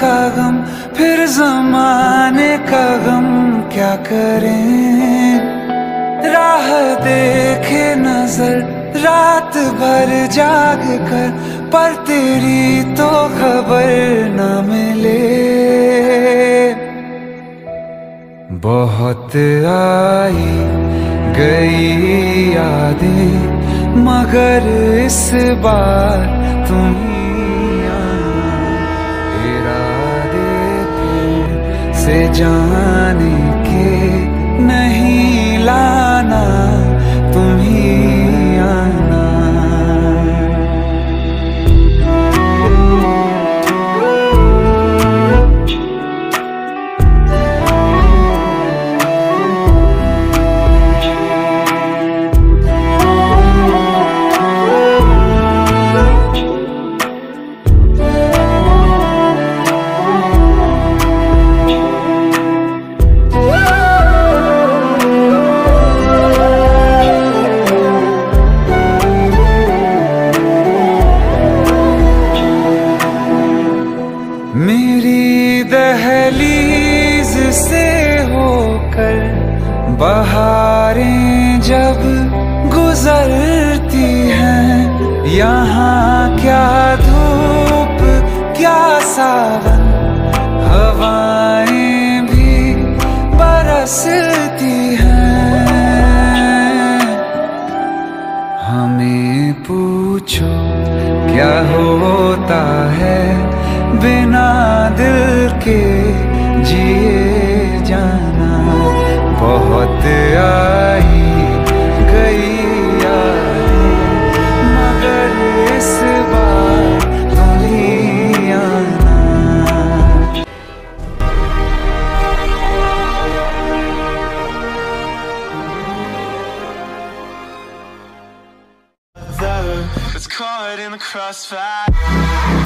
का गम, फिर जमाने का गम क्या करें। राह देखे नजर रात भर जाग कर, पर तेरी तो खबर न मिले। बहुत आई गई यादें, मगर इस बार तुम ही आना। इरादे फिर से जाने के नहीं लाना, तुम ही आना। मेरी दहलीज से होकर बहारें जब गुजरती हैं, यहाँ क्या धूप क्या सावन, हवाएं भी बरसती हैं। हमें पूछो क्या होता है बिना दिल के जिए जाना। बहुत आई गई यादें, मगर इस बार तुम ही आना। It's caught in the crossfire.